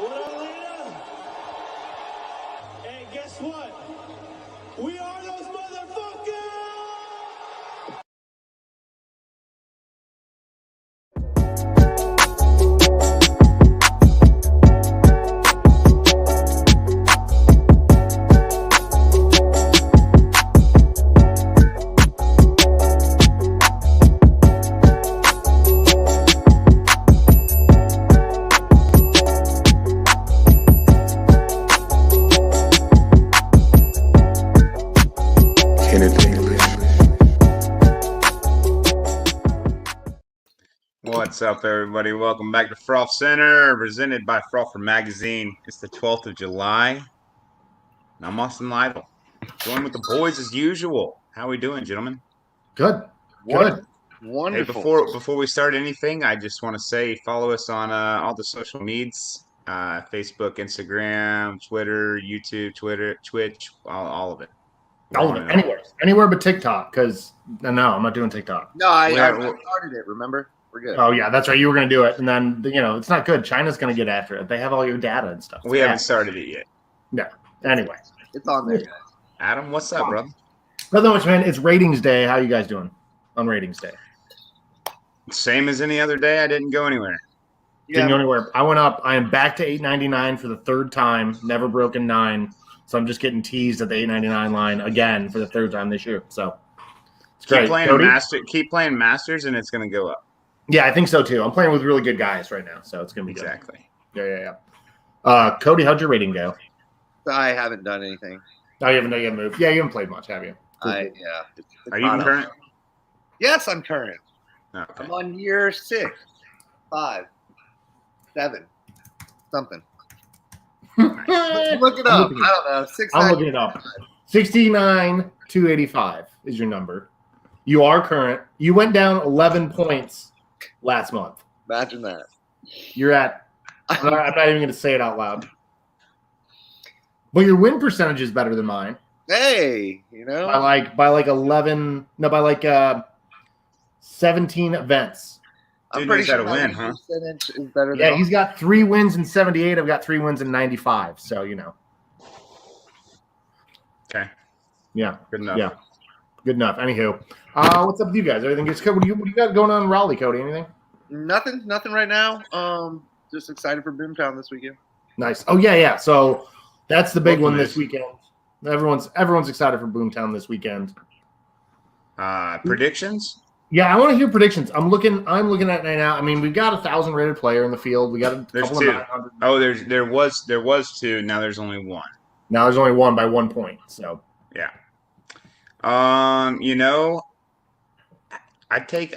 What up, Lena? And guess what? We are those motherfuckers! What's up, everybody? Welcome back to Frolfcenter, presented by Frolfer Magazine. It's the 12th of July, and I'm Austin Lytle. Joined with the boys as usual. How are we doing, gentlemen? Good. Wonderful. Hey, before we start anything, I just want to say follow us on all the social medias, Facebook, Instagram, Twitter, YouTube, Twitch, all of it. Anywhere but TikTok, because no, I'm not doing TikTok. No, I started it, remember? We're good. Oh, yeah, that's right. You were going to do it. And then, it's not good. China's going to get after it. They have all your data and stuff. We haven't started it yet. No. Anyway. It's on there, guys. Adam, what's up, brother? Nothing much, man. It's ratings day. How you guys doing on ratings day? Same as any other day. I didn't go anywhere. Didn't go anywhere. I went up. I am back to $8.99 for the third time. Never broken 9. So I'm just getting teased at the $8.99 line again for the third time this year. So it's great. Keep playing Masters, and it's going to go up. Yeah, I think so too. I'm playing with really good guys right now, so it's going to be exactly. Good. Yeah. Cody, how'd your rating go? I haven't done anything. Oh, you haven't moved. Yeah, you haven't played much, have you? Are you current? Yes, I'm current. Okay. I'm on year 6, 5, 7, something. Look it up. I don't know. I'm looking it up. 69,285 is your number. You are current. You went down 11 points last month. Imagine that. You're at. I'm not even going to say it out loud. But your win percentage is better than mine. Hey, by like 11. No, by like 17 events. I'm pretty sure a win, huh? Percentage is better. Yeah, he's got 3 wins in 78. I've got 3 wins in 95. So Okay. Yeah. Good enough. Yeah. Good enough. Anywho, what's up with you guys? Everything gets good. What do you got going on in Raleigh, Cody? Anything? Nothing right now. Just excited for Boomtown this weekend. Nice. Oh yeah. So that's the big one this weekend. Everyone's excited for Boomtown this weekend. Predictions? Yeah, I want to hear predictions. I'm looking at it right now. I mean, we've got 1,000 rated player in the field. We got There's couple 2. of 900. Oh, there was 2. Now there's only 1. Now there's only 1 by 1 point. So yeah. I take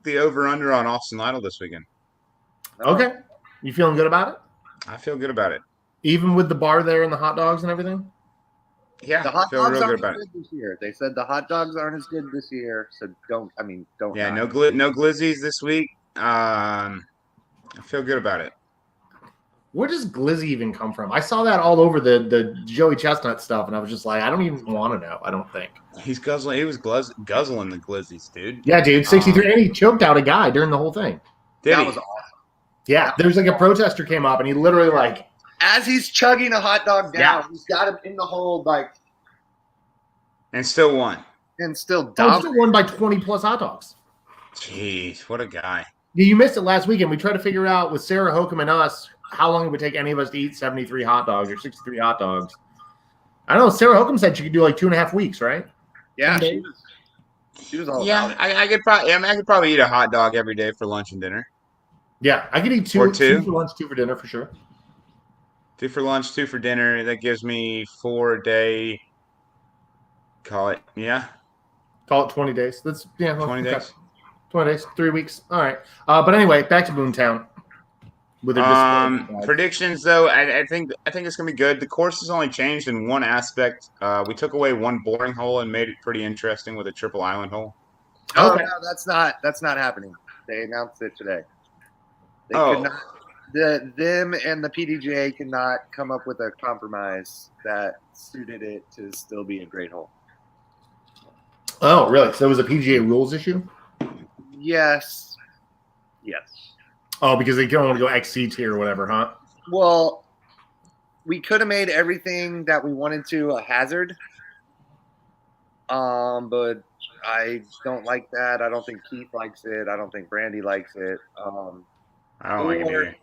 the over under on Austin Lytle this weekend. Okay, you feeling good about it? I feel good about it. Even with the bar there and the hot dogs and everything? Yeah, the hot dogs aren't as good this year. They said the hot dogs aren't as good this year, so don't. Yeah, no glizzies this week. I feel good about it. Where does glizzy even come from? I saw that all over the Joey Chestnut stuff, and I was just like, I don't even want to know. I don't think he's guzzling. He was guzzling the glizzies, dude. Yeah, dude, 63, and he choked out a guy during the whole thing. That was awesome. Yeah, there's like a protester came up, and he literally as he's chugging a hot dog down, he's got him in the hole, and still won. And still dominated. Still won by 20 plus hot dogs. Jeez, what a guy. Yeah, you missed it last weekend. We tried to figure out with Sarah Hokum and us how long it would take any of us to eat 73 hot dogs or 63 hot dogs. I don't know. Sarah Hokum said she could do like 2.5 weeks, right? Yeah, she was all about it. I could probably eat a hot dog every day for lunch and dinner. Yeah, I could eat 2 for lunch, 2 for dinner for sure. 2 for lunch, 2 for dinner. That gives me 4 a day. Call it 20 days. That's 20 days. 20 days, 3 weeks. All right. But anyway, back to Boomtown. Predictions though, I think it's gonna be good. The course has only changed in one aspect. We took away 1 boring hole and made it pretty interesting with a triple island hole. Oh no, that's not happening. They announced it today. They could not. Them and the PDGA cannot come up with a compromise that suited it to still be a great hole. Oh, really? So it was a PGA rules issue? Yes. Oh, because they don't want to go XC tier or whatever, huh? Well, we could have made everything that we wanted to a hazard. But I don't like that. I don't think Keith likes it. I don't think Brandy likes it. I don't like it either.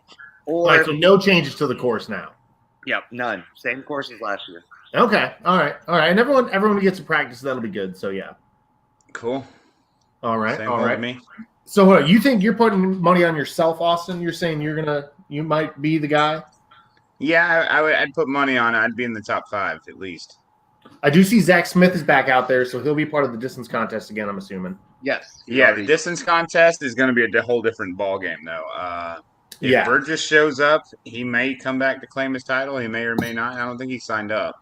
All right, so no changes to the course now. Yep, none. Same course as last year. Okay, all right, and everyone who gets to practice, that'll be good. So yeah, Cool. all right, Same all with right. me. So you think you're putting money on yourself, Austin? You're saying you might be the guy? Yeah, I'd put money on it. I'd be in the top 5 at least. I do see Zach Smith is back out there, so he'll be part of the distance contest again, I'm assuming. Yes. Yeah, the distance contest is going to be a whole different ball game, though. If Burgess shows up, he may come back to claim his title. He may or may not. I don't think he signed up.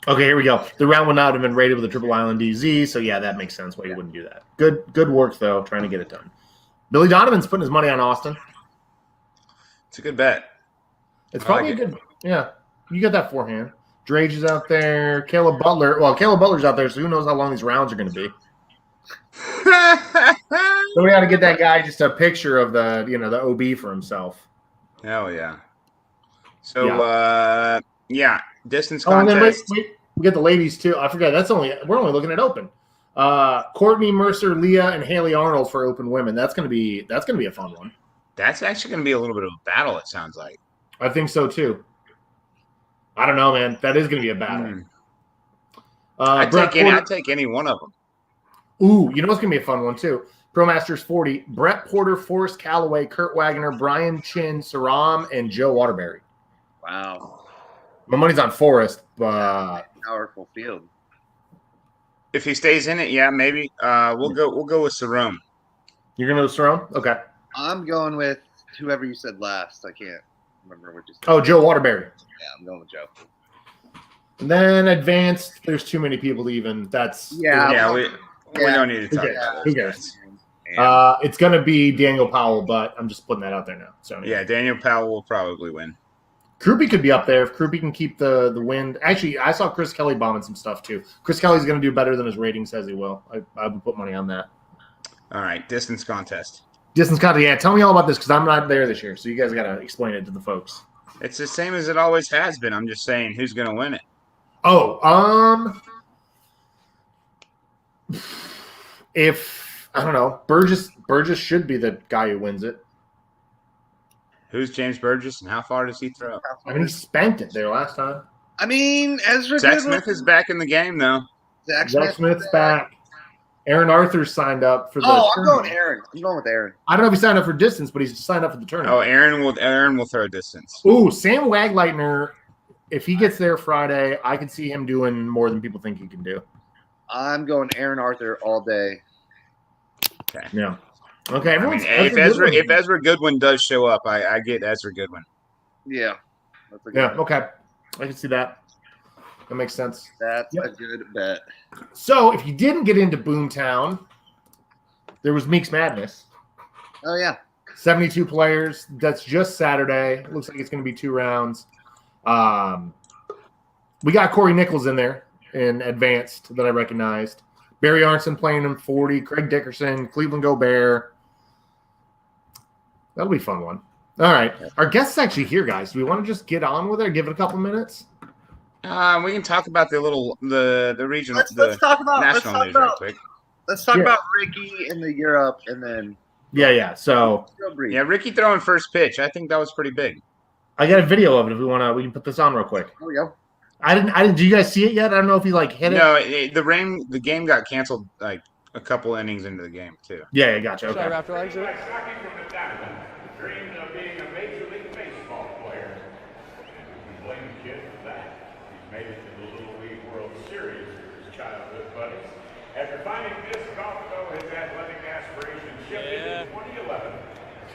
Okay, here we go. The round would not have been rated with a Triple Island DZ, so yeah, that makes sense why you wouldn't do that. Good work, though, trying to get it done. Billy Donovan's putting his money on Austin. It's a good bet. It's probably a good – yeah, you got that forehand. Drage is out there. Caleb Butler. Well, Caleb Butler's out there, so who knows how long these rounds are going to be. So we got to get that guy just a picture of the OB for himself. Hell yeah. So, distance Oh, and then contest. wait, we get the ladies too. I forgot. We're only looking at open. Courtney Mercer, Leah, and Haley Arnold for open women. That's gonna be a fun one. That's actually going to be a little bit of a battle, it sounds like. I think so too. I don't know, man. That is gonna be a battle. I'd take any one of them. Ooh, you know what's gonna be a fun one too. Pro Masters 40. Brett Porter, Forrest Calloway, Kurt Wagner, Brian Chin, Saram, and Joe Waterbury. Wow. My money's on Forrest, but Powerful field. If he stays in it, yeah, maybe. We'll go with Saram. You're gonna go Saram? Okay. I'm going with whoever you said last. I can't remember what you said. Oh, Joe Waterbury. Yeah, I'm going with Joe. And then advanced, there's too many people to even. That's We don't need to talk about Who cares? It's going to be Daniel Powell, but I'm just putting that out there now. So yeah, Daniel Powell will probably win. Krupe could be up there if Krupe can keep the wind. Actually, I saw Chris Kelly bombing some stuff too. Chris Kelly's going to do better than his rating says he will. I would put money on that. All right, distance contest. Distance contest, yeah. Tell me all about this because I'm not there this year, so you guys got to explain it to the folks. It's the same as it always has been. I'm just saying who's going to win it. Oh, if I don't know, Burgess should be the guy who wins it. Who's James Burgess and how far does he throw? I mean, he spanked it there last time. I mean, Ezra. Zach Smith is back in the game though. Zach Smith's back. Aaron Arthur's signed up for the I'm going Aaron. I'm going with Aaron. I don't know if he signed up for distance, but he's signed up for the tournament. Oh, Aaron will throw distance. Ooh, Sam Wagleitner, if he gets there Friday, I can see him doing more than people think he can do. I'm going Aaron Arthur all day. Okay. Yeah. Okay. If Ezra Goodwin does show up, I get Ezra Goodwin. Yeah. That's a good bet. Okay. I can see that. That makes sense. That's a good bet. So if you didn't get into Boomtown, there was Meeks Madness. Oh, yeah. 72 players. That's just Saturday. Looks like it's going to be 2 rounds. We got Corey Nichols in there in advanced that I recognized. Barry Arnson playing him 40. Craig Dickerson, Cleveland Gobert. That'll be a fun one. All right. Our guest's actually here, guys. Do we want to just get on with it or give it a couple minutes? We can talk about the regional, let's talk about national news real quick. Let's talk about Ricky in the Europe and then. Yeah. So Ricky throwing first pitch. I think that was pretty big. I got a video of it. If we want to, we can put this on real quick. There we go. I didn't. Do you guys see it yet? I don't know if he hit it. No, the game got canceled like a couple innings into the game too. Yeah, gotcha. Okay. Sorry, after exit. Dreams of being a Major League Baseball player. And we blame the kid for that. He's made it to the Little League World Series with his childhood buddies. After finding disc golf, though, his athletic aspirations shifted in 2011.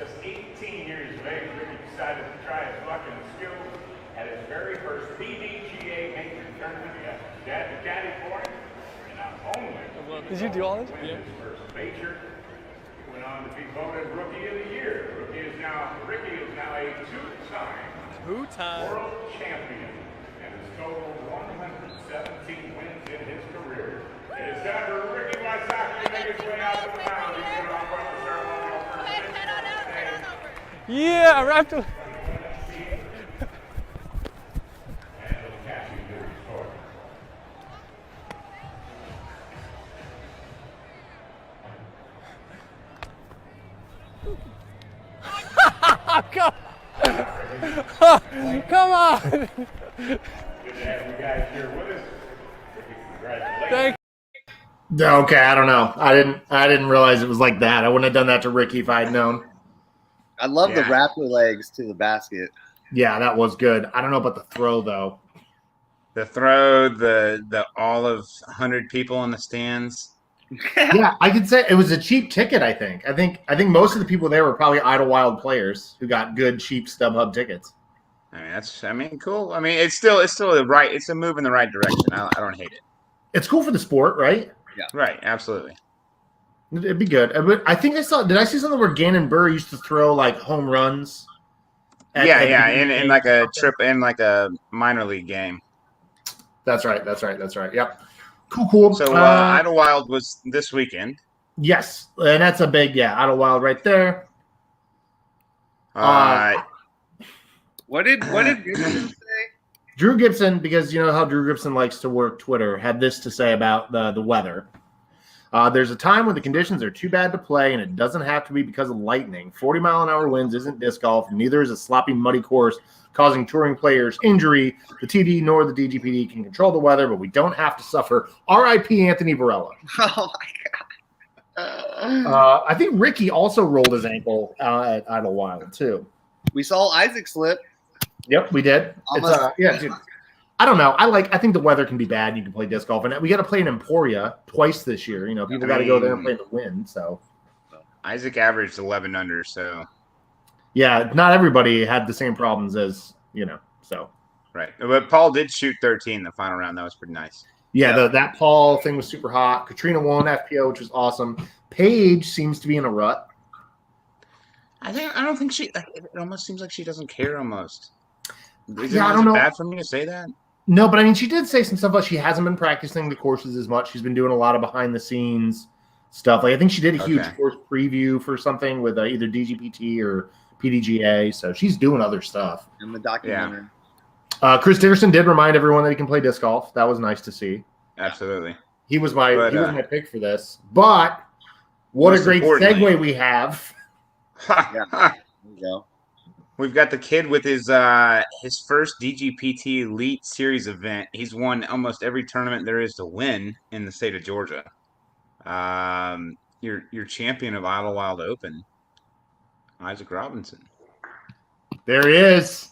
Just 18 years of age, Ricky decided to try his luck and skills at his very first PDGA major tournament. He got his dad to caddy for him. And not only Did you do all this? win his first major, he went on to be voted Rookie of the Year. Ricky is now a two-time world champion and has totaled 117 wins in his career. It is time for Ricky Wysocki to make his way out to the mound. He's going to offer up the ceremonial first pitch. Yeah, after. Come on. Good to have you guys here with us. Congratulations. Thank Okay, I don't know. I didn't realize it was like that. I wouldn't have done that to Ricky if I had known. I love the Yeah. raptor legs to the basket. Yeah, that was good. I don't know about the throw though. The throw, the all of 100 people in the stands. Yeah, I could say it was a cheap ticket. I think most of the people there were probably Idlewild players who got good cheap StubHub tickets. I mean, cool. I mean, it's still it's a move in the right direction. I don't hate it. It's cool for the sport, right? Right, absolutely. It'd be good. But I think did I see something where Gannon Burr used to throw like home runs? In like a trip in like a minor league game. That's right. Yep. Cool. So Idlewild was this weekend. Yes, and that's a big Idlewild right there. What did Gibson say? Drew Gibson, because you know how Drew Gibson likes to work Twitter, had this to say about the weather. There's a time when the conditions are too bad to play, and it doesn't have to be because of lightning. 40-mile-an-hour winds isn't disc golf, and neither is a sloppy, muddy course causing touring players injury. The TD nor the DGPD can control the weather, but we don't have to suffer. R.I.P. Anthony Varela. Oh my god! I think Ricky also rolled his ankle at Idlewild too. We saw Isaac slip. Yep, we did. Almost. Dude. I don't know. I think the weather can be bad. You can play disc golf, and we got to play in Emporia twice this year. You know, people got to go there and play in the wind. So Isaac averaged 11 under, so yeah, not everybody had the same problems as So right. But Paul did shoot 13 the final round. That was pretty nice. yeah, that Paul thing was super hot. Katrina won FPO, which was awesome. Paige seems to be in a rut. I don't think she. It almost seems like she doesn't care. Almost. Is I it don't know. bad for me to say that? No, but I mean, she did say some stuff about she hasn't been practicing the courses as much. She's been doing a lot of behind the scenes stuff. Like I think she did a huge course preview for something with either DGPT or PDGA. So she's doing other stuff. In the documentary. Chris Dickerson did remind everyone that he can play disc golf. That was nice to see. Absolutely. He was my pick for this. But what a great segue we have. There you go. We've got the kid with his first DGPT Elite Series event. He's won almost every tournament there is to win in the state of Georgia. Your champion of Idlewild Open, Isaac Robinson. There he is.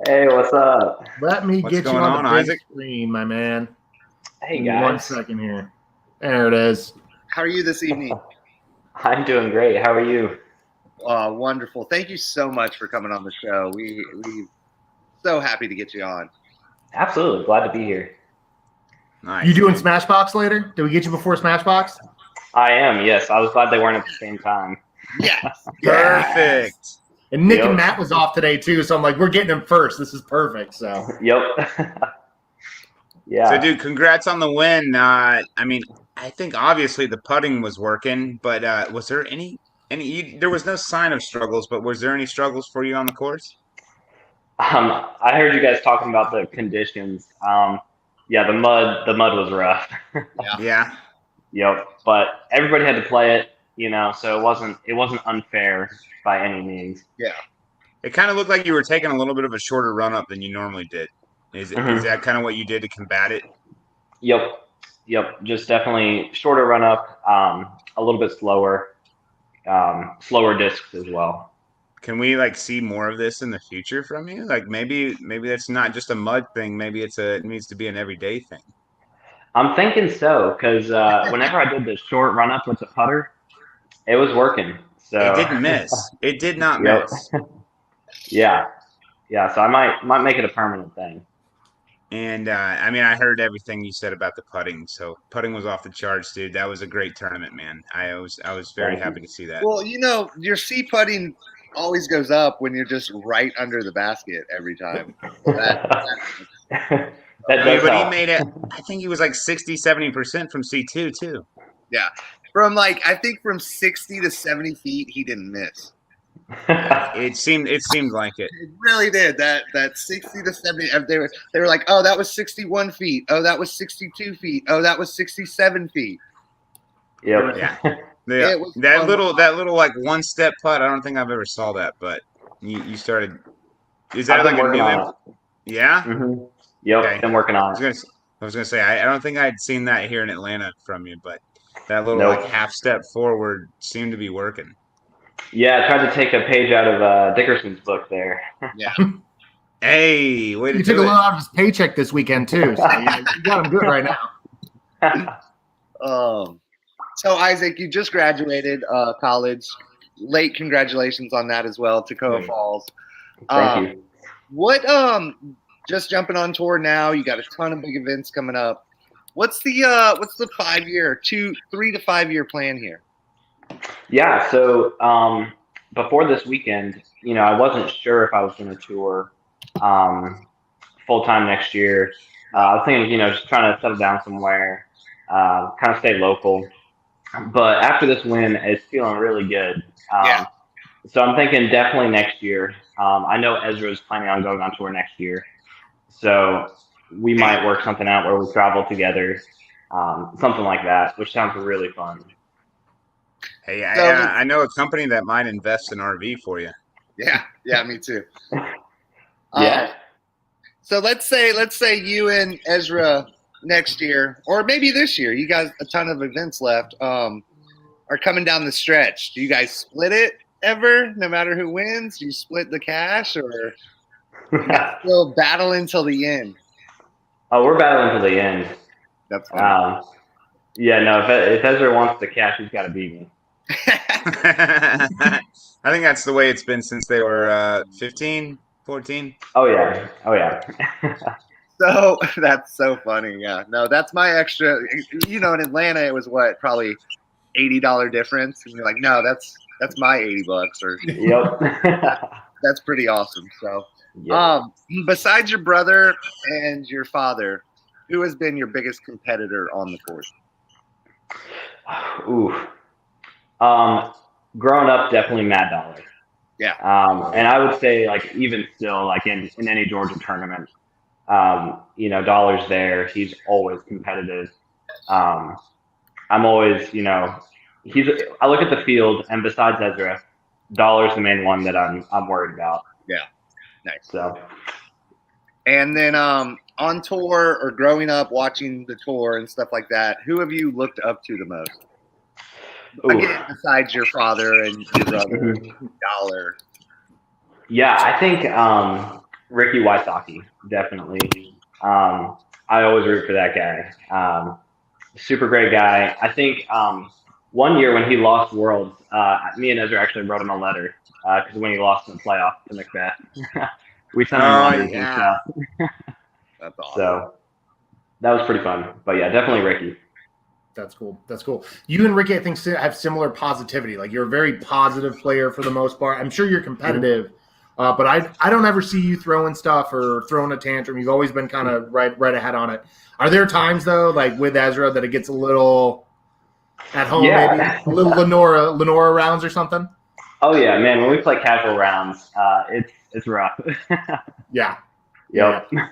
Hey, what's up? Let me What's get you going on the on, big Isaac? screen, my man. Hey, Give me guys. 1 second here. There it is. How are you this evening? I'm doing great. How are you? Wonderful. Thank you so much for coming on the show. We so happy to get you on. Absolutely. Glad to be here. Nice. You doing Smashbox later? Did we get you before Smashbox? I am, yes. I was glad they weren't at the same time. Yes. Perfect. And Nick Yep. and Matt was off today too, so I'm like, we're getting him first. This is perfect. So Yep. Yeah. So, dude, congrats on the win. I mean, I think obviously the putting was working, but was there any? There was no sign of struggles, but was there any struggles for you on the course? I heard you guys talking about the conditions. Yeah, the mud was rough. Yeah. Yep. But everybody had to play it, so it wasn't unfair by any means. Yeah. It kind of looked like you were taking a little bit of a shorter run up than you normally did. Is that kind of what you did to combat it? Yep. Just definitely shorter run up, a little bit slower discs as well. Can we see more of this in the future from you? Like maybe that's not just a mud thing. Maybe it needs to be an everyday thing. I'm thinking so, because whenever I did the short run up with the putter, it was working. So It didn't miss. It did not Yep. miss. Yeah. So I might make it a permanent thing. And I mean, I heard everything you said about the putting. So putting was off the charts, dude. That was a great tournament, man. I was very Thank you. happy to see that. Well, your C putting always goes up when you're just right under the basket every time. That does But he help. made it. I think he was 60-70% from C2 too. Yeah. From I think from 60 to 70 feet, he didn't miss. It seemed like it. It really did. That 60 to 70. They were like, oh, that was 61 feet. Oh, that was 62 feet. Oh, that was 67 feet. Yep. Yeah. It was that fun. little one step putt. I don't think I've ever saw that, but You started. Is that I've like been a working new? on it. Yeah. Mm-hmm. Yep, Okay. been working on it. I was gonna say I don't think I'd seen that here in Atlanta from you, but that little like Nope. half step forward seemed to be working. Yeah, I tried to take a page out of Dickerson's book there. Yeah. Hey, way to You took a do little it. out of his paycheck this weekend too, so you got him good right now. So Isaac, you just graduated college. Late congratulations on that as well, Tacoma Falls. Thank you. What just jumping on tour now, you got a ton of big events coming up. What's the 3 to 5 year plan here? Yeah, so before this weekend, I wasn't sure if I was going to tour full time next year. I was thinking, just trying to settle down somewhere, kind of stay local. But after this win, it's feeling really good. Yeah. So I'm thinking definitely next year. I know Ezra is planning on going on tour next year, so we might work something out where we travel together, something like that, which sounds really fun. Hey, So- I know a company that might invest in RV for you. Yeah, me too. Yeah. So let's say you and Ezra next year, or maybe this year, you guys a ton of events left, are coming down the stretch. Do you guys split it ever, no matter who wins? Do you split the cash, or you guys still battle until the end? Oh, we're battling to the end. That's funny. Yeah, no, if Ezra wants the cash, he's got to beat me. I think that's the way it's been since they were 15, 14. Oh yeah. So that's so funny. Yeah, no, that's my extra. In Atlanta, it was probably $80 difference, and you're like, no, that's my $80, or Yep. that's pretty awesome. So, Yep. besides your brother and your father, who has been your biggest competitor on the course? Ooh. Growing up, definitely Mad Dollar. Yeah. And I would say, like, even still, like in any Georgia tournament, Dollar's there. He's always competitive. I'm always, I look at the field, and besides Ezra, Dollar's the main one that I'm worried about. Yeah. Nice. So. And then on tour or growing up watching the tour and stuff like that, who have you looked up to the most? Ooh. Again, besides your father and your brother, Dollar. Yeah, I think Ricky Wysocki, definitely. I always root for that guy. Super great guy. I think one year when he lost Worlds, me and Ezra actually wrote him a letter because when he lost in the playoff to Macbeth, we sent him letters and stuff. That's awesome. So that was pretty fun. But yeah, definitely Ricky. That's cool. You and Ricky, I think, have similar positivity. Like, you're a very positive player for the most part. I'm sure you're competitive, but I don't ever see you throwing stuff or throwing a tantrum. You've always been kind of right ahead on it. Are there times, though, like with Ezra, that it gets a little at home, maybe a little Lenora rounds or something? Oh yeah, man. When we play casual rounds, it's rough. Yeah. Yep. Yeah.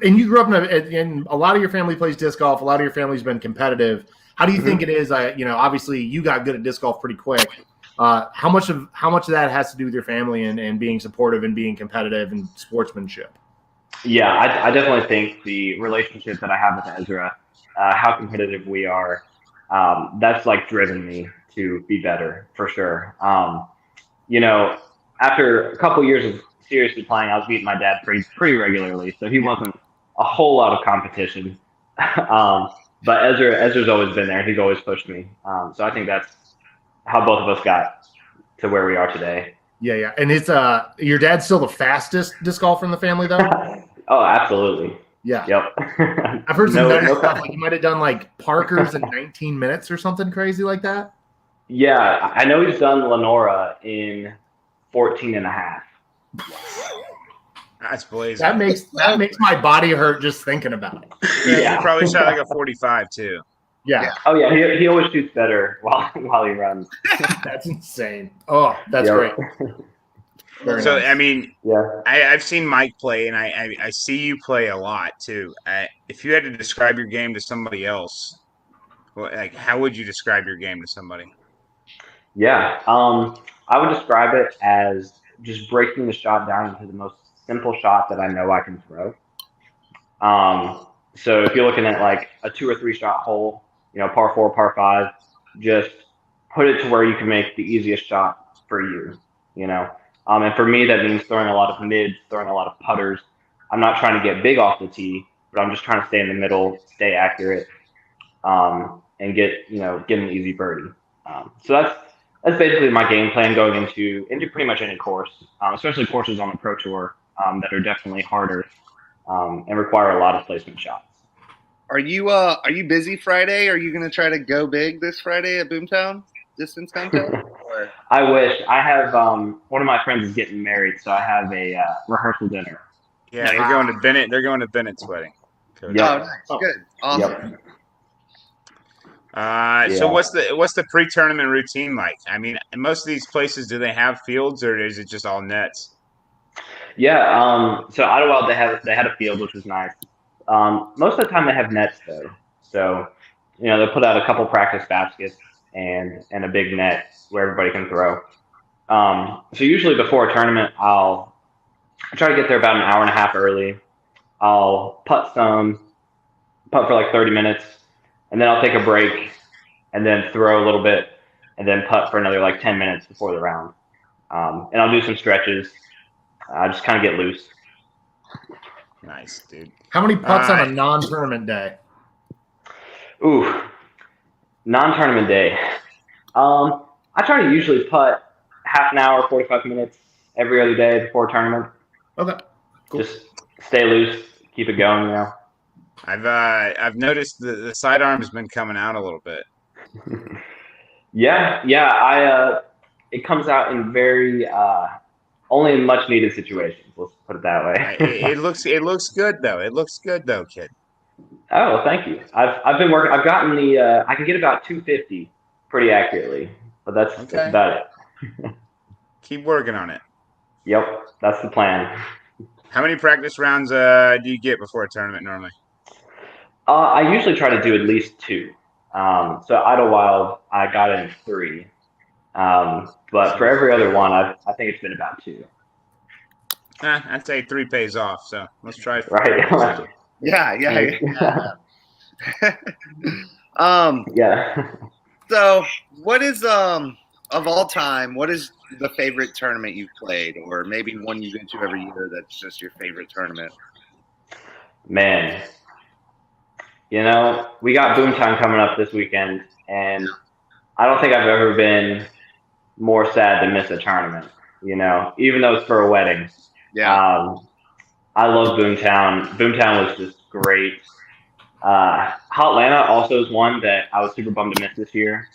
And you grew up in a lot of your family plays disc golf. A lot of your family's been competitive. How do you think it is? Obviously you got good at disc golf pretty quick. How much of that has to do with your family and being supportive and being competitive and sportsmanship? Yeah, I definitely think the relationship that I have with Ezra, how competitive we are, that's like driven me to be better for sure. After a couple years of seriously playing, I was beating my dad pretty regularly, so he wasn't a whole lot of competition. But Ezra's always been there. He's always pushed me. So I think that's how both of us got to where we are today. Yeah. And it's your dad's still the fastest disc golfer in the family, though? Oh, absolutely. Yeah. Yep. I've heard some stuff. Like, you might have done like Parker's in 19 minutes or something crazy like that. Yeah, I know he's done Lenora in 14 and a half. That's blazing. That makes my body hurt just thinking about it. Yeah, he probably shot like a 45 too. Yeah. Oh yeah, he always shoots better while he runs. That's insane. Oh, that's great. Very So nice. I mean, Yeah. I've seen Mike play, and I see you play a lot too. If you had to describe your game to somebody else, how would you describe your game to somebody? Yeah. I would describe it as just breaking the shot down into the most simple shot that I know I can throw. So if you're looking at like a 2 or 3 shot hole, par 4, par 5, just put it to where you can make the easiest shot for you, And for me, that means throwing a lot of mids, throwing a lot of putters. I'm not trying to get big off the tee, but I'm just trying to stay in the middle, stay accurate, and get an easy birdie. So that's basically my game plan going into pretty much any course, especially courses on the Pro Tour that are definitely harder and require a lot of placement shots. Are you busy Friday? Are you going to try to go big this Friday at Boomtown distance contest? I wish. I have one of my friends is getting married, so I have a rehearsal dinner. Yeah, they're going to Bennett. They're going to Bennett's wedding. Yep. Oh, nice. Good. Awesome. Yep. So what's the pre-tournament routine like? I mean, in most of these places, do they have fields or is it just all nets? Yeah. So Idlewild, they had a field, which was nice. Most of the time they have nets though. So, they'll put out a couple practice baskets and a big net where everybody can throw. So usually before a tournament, I'll try to get there about an hour and a half early. I'll putt for like 30 minutes, and then I'll take a break and then throw a little bit and then putt for another like 10 minutes before the round. And I'll do some stretches. I just kind of get loose. Nice, dude. How many putts on a non-tournament day? Ooh, non-tournament day. I try to usually putt half an hour, 45 minutes every other day before a tournament. Okay, cool. Just stay loose, keep it going, I've noticed the sidearm's been coming out a little bit. Yeah. It comes out in very only in much needed situations. Let's put it that way. it looks good though. It looks good though, kid. Oh, well, thank you. I've been working. I've gotten the. I can get about 250 pretty accurately, but that's about it. Keep working on it. Yep, that's the plan. How many practice rounds do you get before a tournament normally? I usually try to do at least 2. So Idlewild, I got in 3. But for every other one, I think it's been about 2. I'd say 3 pays off. So let's try 4. Right. Yeah. Yeah. So what is of all time, what is the favorite tournament you've played, or maybe one you go to every year that's just your favorite tournament? Man, we got Boomtown coming up this weekend, and I don't think I've ever been more sad to miss a tournament, even though it's for a wedding. Yeah. I love Boomtown. Boomtown was just great. Hotlanta also is one that I was super bummed to miss this year.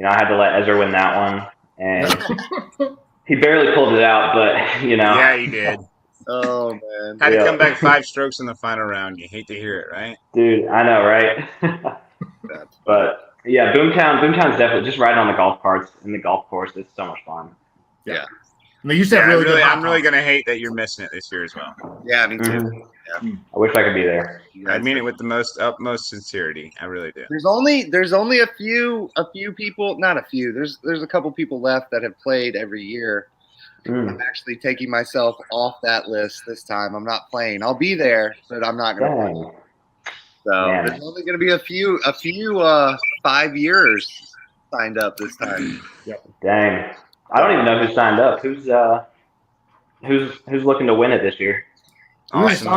I had to let Ezra win that one, and he barely pulled it out, but Yeah, he did. Oh man. Had to come back 5 strokes in the final round. You hate to hear it, right? Dude, I know, right? But yeah, Boomtown's definitely just riding on the golf carts and the golf course. It's so much fun. Yeah. And they used to have I'm really gonna hate that you're missing it this year as well. Yeah, me too. Mm-hmm. Yeah. I wish I could be there. I mean it with the utmost sincerity. I really do. There's only a few people, not a few. There's a couple people left that have played every year. I'm actually taking myself off that list this time. I'm not playing. I'll be there, but I'm not going to play. So there's only going to be a few 5 years signed up this time. Yep. Dang. I don't even know who signed up. Who's looking to win it this year? Austin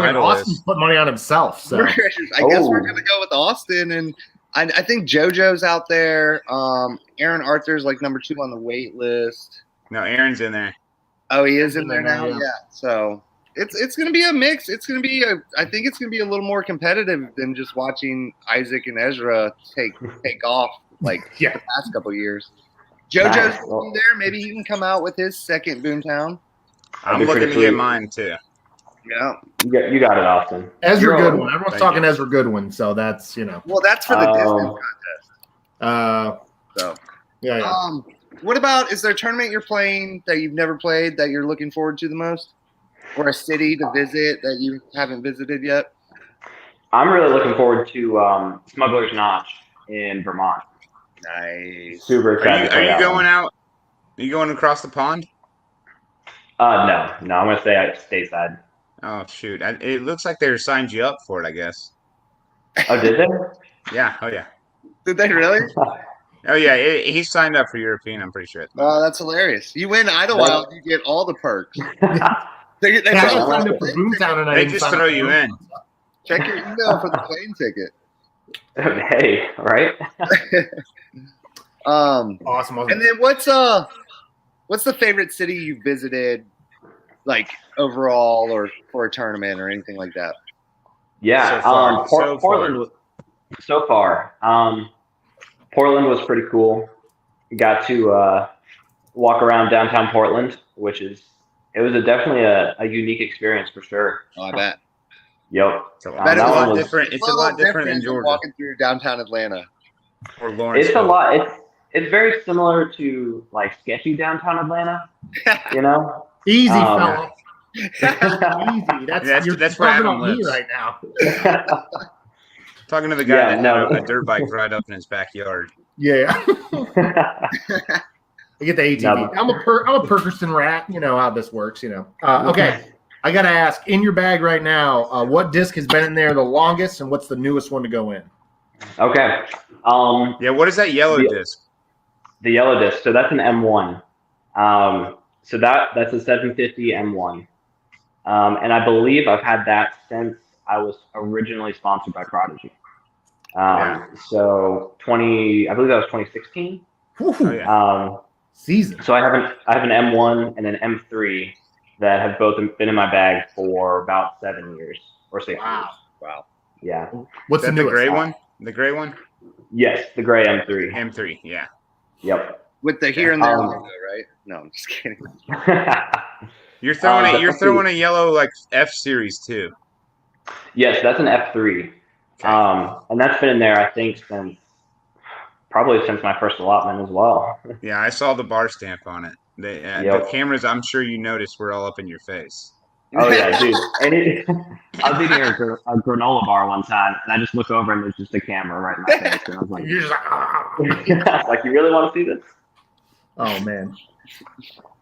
put money on himself. So I guess we're going to go with Austin, and I think JoJo's out there. Aaron Arthur's like number 2 on the wait list. No, Aaron's in there. Oh, he is in there now. Yeah. So it's going to be a mix. It's going to be I think it's going to be a little more competitive than just watching Isaac and Ezra take off the past couple years. JoJo's going to be there. Maybe he can come out with his second Boomtown. I'm looking to get mine too. Yeah. You got it, Austin. Ezra Goodwin. Everyone's talking Ezra Goodwin, so that's Well, that's for the distance contest. So yeah. What about, is there a tournament you're playing that you've never played that you're looking forward to the most? Or a city to visit that you haven't visited yet? I'm really looking forward to Smuggler's Notch in Vermont. Nice. Super excited. Are you going out? Are you going across the pond? No, I'm gonna stay stateside. Oh shoot! It looks like they signed you up for it. I guess. Oh, did they? Yeah. Oh yeah. Did they really? Oh yeah. He signed up for European. I'm pretty sure. Oh, that's hilarious. You win Idlewild, you get all the perks. They Yeah, I probably signed up for Boomtown and I They didn't just sign throw up you for in. check your email for the plane ticket. Hey, right? Awesome. And then what's the favorite city you visited, like overall or for a tournament or anything like that? Yeah. Portland was so far. Portland was pretty cool. Got to walk around downtown Portland, it was definitely a unique experience for sure. Oh, I bet. Yep. It's a lot different. It's a lot different than than Georgia walking through downtown Atlanta. or Lawrence. It's a lot. It's very similar to like sketchy downtown Atlanta. You know. Easy, Um, fella. Easy. You're that's where talking Adam about me lives. right now. Talking to the guy Yeah, that no. had a dirt bike right up in his backyard. Yeah. I get the ATV. No. I'm a Perkerson rat. You know how this works. Okay. I gotta ask. In your bag right now, what disc has been in there the longest, and what's the newest one to go in? Okay. Yeah. What is that yellow The- disc? The yellow disc. So that's an M1. So that's a 750 M1. And I believe I've had that since I was originally sponsored by Prodigy. So I believe that was 2016. Whew, Oh, yeah. season. So I have an M1 and an M3 that have both been in my bag for about 7 years or 6 years. Wow. Yeah. What's Is the that the newest? gray one? The gray one? Yes, the gray M3. M3. Yeah. Yep. With the here and there Um, logo, right? No, I'm just kidding. You're throwing it. You're that's throwing a yellow like F series too. Yes, that's an F3. Okay. And that's been in there, I think, probably since my first allotment as well. Yeah, I saw the bar stamp on it. The Yep. cameras, I'm sure you noticed, were all up in your face. Oh yeah, dude. I was eating a granola bar one time, and I just look over and there's just a camera right in my face, and I was like, You're just like, ah. like, you really want to see this? Oh man.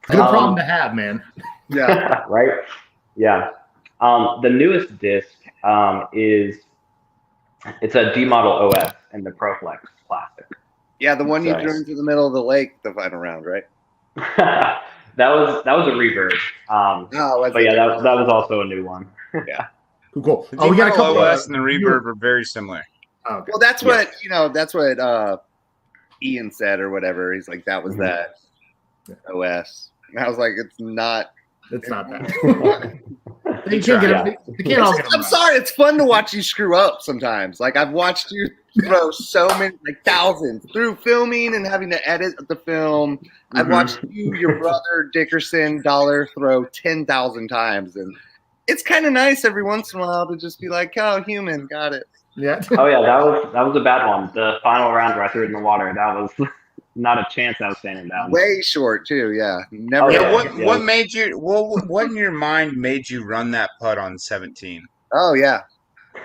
Good problem to have, man. Yeah. Right? Yeah. The newest disc it's a D model OS in the ProFlex plastic. Yeah, the one you Nice. threw into the middle of the lake the final round, right? that was a reverb. But yeah, that was also a new one. Cool. The Oh, we got a couple. OS and the reverb are very similar. Oh, okay. Well, that's what that's what Ian said or whatever. He's like, that was that OS. And I was like, it's not. It's not that. They can't get it. They can't all get them I'm right. sorry. It's fun to watch you screw up sometimes. Like I've watched you throw so many, like thousands, through filming and having to edit the film. I've watched you, your brother Dickerson, Dollar throw 10,000 times, and it's kind of nice every once in a while to just be like, "Oh, human, got it." Yeah. Oh yeah, that was a bad one. The final round where I threw it in the water, that was not a chance I was standing down. Way short too. Yeah, never. Oh, Yeah. yeah. What made you? What in your mind made you run that putt on 17? Oh yeah.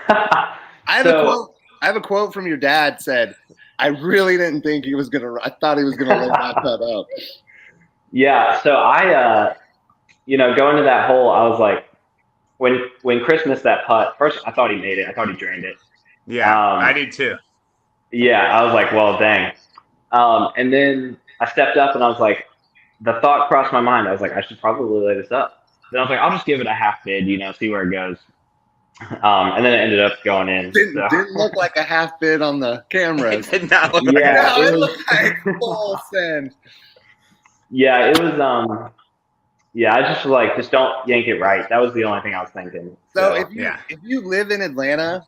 I have So- a quote. I have a quote from your dad. Said, "I really didn't think he was gonna. I thought he was gonna lay that putt up." Yeah, so I going to that hole, I was like, when Chris missed that putt, first I thought he made it. I thought he drained it. Yeah, I Um, did too. Yeah, I was like, well, dang. And then I stepped up and I was like, the thought crossed my mind. I was like, I should probably lay this up. Then I was like, I'll just give it a half bid, see where it goes. And then it ended up going in. So. Didn't look like a half bid on the cameras. It did not look Yeah, No, it it was- looked like full send. Yeah, it was. I just was like, just don't yank it right. That was the only thing I was thinking. So yeah. if you live in Atlanta,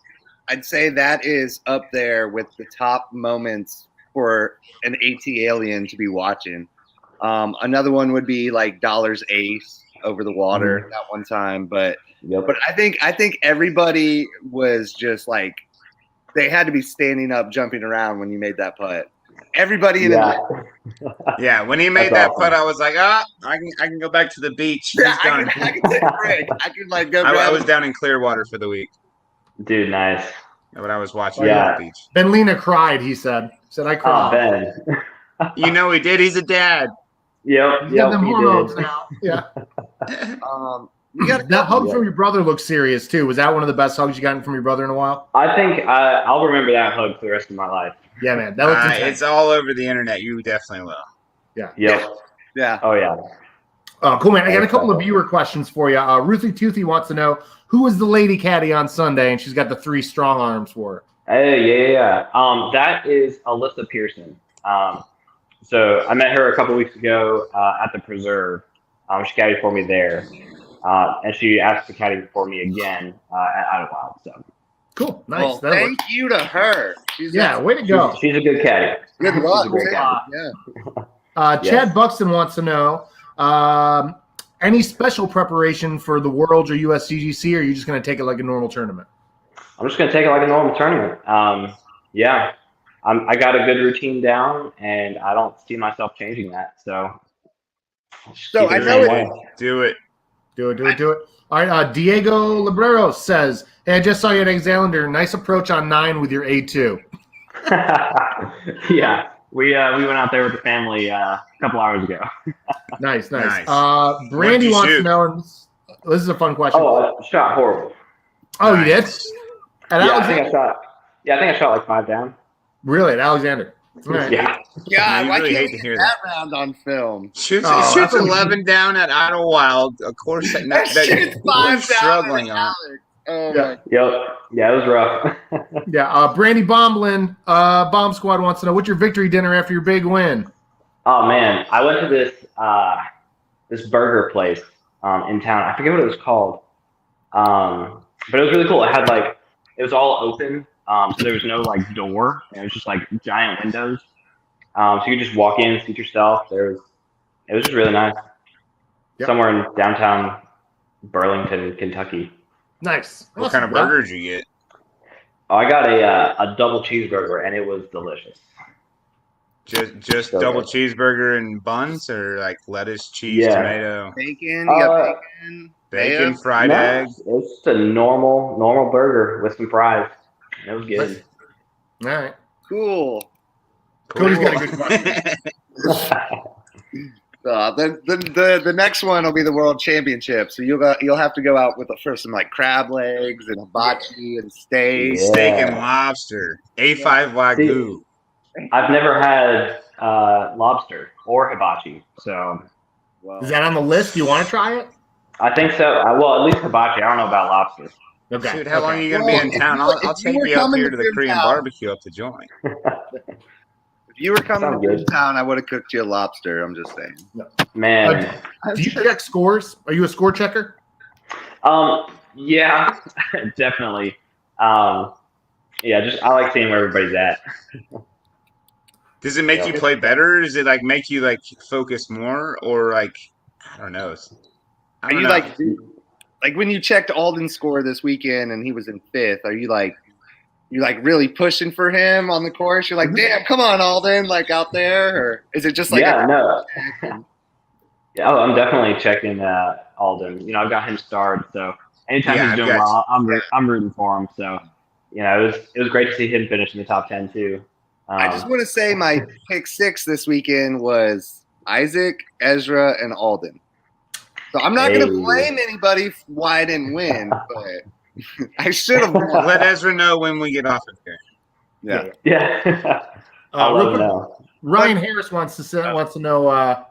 I'd say that is up there with the top moments for an AT alien to be watching. Another one would be like Dollar's ace over the water that one time, but Yep. I think everybody was just like they had to be standing up, jumping around when you made that putt. Everybody in Atlanta. Yeah, when he made That's that awesome. putt, I was like, I can go back to the beach. He's Yeah, done. I can take a break. I can like go. I grab was down in Clearwater for the week, Dude, nice. but I was watching Yeah. on the beach. Ben Lena cried. He said, I Oh, cried. Ben. You know he did. He's a dad. Yep. He's got them he hormones did. now. Yeah. You got That hug from your brother looks serious too. Was that one of the best hugs you gotten from your brother in a while? I think I'll remember that hug for the rest of my life. Yeah, man. That looks intense. It's all over the internet. You definitely will. Yeah. Yep. Yeah. Oh yeah. Cool, man. I got a couple of viewer questions for you. Ruthie Toothy wants to know who was the lady caddy on Sunday, and she's got the 3 strong arms for her. Hey, yeah. That is Alyssa Pearson. So I met her a couple weeks ago at the Preserve. She caddied for me there, and she asked to caddy for me again at Idlewild. So Cool. Nice. Well, thank you to her. Way to go. she's a good caddy. Good luck. She's a great caddy. Yeah. Chad Buxton wants to know any special preparation for the Worlds or USCGC, or are you just going to take it like a normal tournament? I'm just going to take it like a normal tournament. Yeah. I got a good routine down, and I don't see myself changing that. So I know it. Do it. Do it. All right. Diego Librero says, "Hey, I just saw you at Exalander. Nice approach on 9 with your A2." Yeah, we went out there with the family a couple hours ago. Nice. Nice. Brandy What'd you wants to shoot? know, and this is a fun question. Oh, I shot horrible. Oh, you did? Nice. At I Alexander? think I shot like 5 down. Really, at Alexander? All right. Yeah. God, You why really can't hate we to hear get that round on film? Shoots Oh, that's 11 down at Idlewild. Of course, That shit's we're 5 down. struggling on. Alex. Oh Yeah. my. Yep. Yeah, it was rough. Yeah. Brandy Baumblin, Bomb Squad wants to know, what's your victory dinner after your big win? Oh man, I went to this burger place in town. I forget what it was called, but it was really cool. It had it was all open, so there was no door. It was just giant windows, so you could just walk in, seat yourself. It was just really nice. Yep. Somewhere in downtown Burlington, Kentucky. Nice. What kind of burger did you get? Oh, I got a double cheeseburger, and it was delicious. Just So double good. cheeseburger and buns, or lettuce, cheese, Yeah. tomato, Bacon. You got bacon. bacon, mayo. fried No, egg? it's just a normal burger with some fries. It was good. All right. Cool. Cody's got a good question. The next one will be the World Championship. So you'll have to go out for some crab legs and hibachi and steak. Yeah. Steak and lobster, A5 Wagyu. I've never had lobster or hibachi, so Well, Is that on the list? Do you want to try it? I think so. Well, at least hibachi. I don't know about lobster. Okay. Dude, how long are you gonna Well, be in if town? you- I'll if you take were you up coming here to to the Korean town- barbecue up to join. if you were coming Sounds to good. town, I would have cooked you a lobster. I'm just saying. Man, Do you check scores? Are you a score checker? yeah, definitely. Yeah, I like seeing where everybody's at. Does it make you play better? Does it make you focus more, or I don't know? I Are don't you know. when you checked Alden's score this weekend and he was in 5th? Are you really pushing for him on the course? You're damn, come on, Alden, out there, or is it just Yeah, no. Yeah, I'm definitely checking Alden. I've got him starred, so anytime Yeah, he's doing I've got well, I'm rooting for him. So, it was great to see him finish in the top 10 too. I just want to say my pick 6 this weekend was Isaac, Ezra, and Alden. So I'm not going to blame anybody why I didn't win, but I should have won. Let Ezra know when we get off of here. Yeah. I'll real let him quick, know. Ryan Harris wants to know.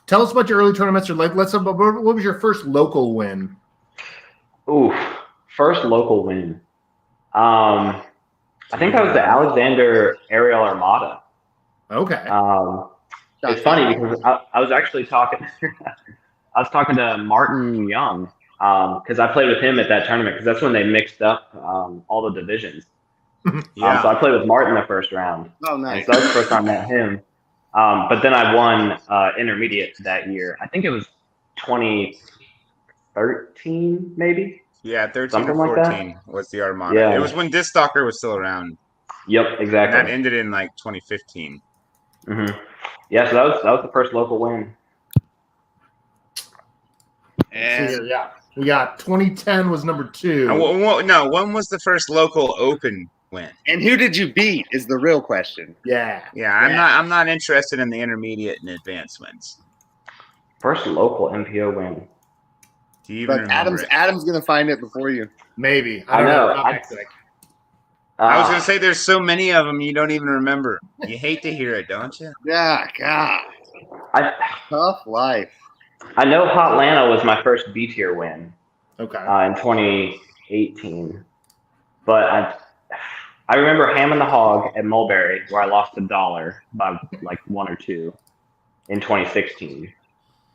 Tell us about your early tournaments. Or what was your first local win? Ooh, first local win. I think that was the Alexander Aerial Armada. Okay. It's funny because I was actually talking. I was talking to Martin Young because I played with him at that tournament because that's when they mixed up all the divisions. Yeah. So I played with Martin the first round. Oh, And nice. so that was the first time I met him. But then I won intermediate that year. I think it was 2013, maybe. Yeah, 13 Something or like that? 14 was the Armada. Yeah. It was when Disc Stalker was still around. Yep, And exactly. that ended in 2015. Yeah, so that was the first local win. And Yeah. We got 2010 was number 2. No, when was the first local open win? and who did you beat is the real question. Yeah. Yeah, I'm not interested in the intermediate and advanced wins. First local MPO win. Do you even But remember it? Adam's gonna find it before you. Maybe. I don't know. Not next week. I was gonna say there's so many of them you don't even remember. You hate to hear it, don't you? Yeah, God, tough life. I know Hotlanta was my first B tier win Okay. in 2018, but I remember Ham and the Hog at Mulberry where I lost $1 by like 1 or 2 in 2016.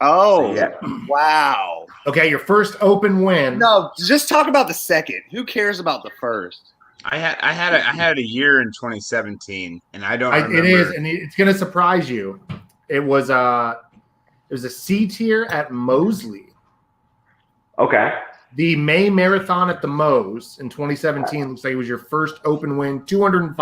Oh, So, yeah. wow. Okay, your first open win. No, just talk about the second. Who cares about the first? I had a year in 2017, and I don't remember. It is, and it's going to surprise you. It was a C tier at Mosley. Okay. The May Marathon at the Mo's in 2017 looks like it was your first open win, $205.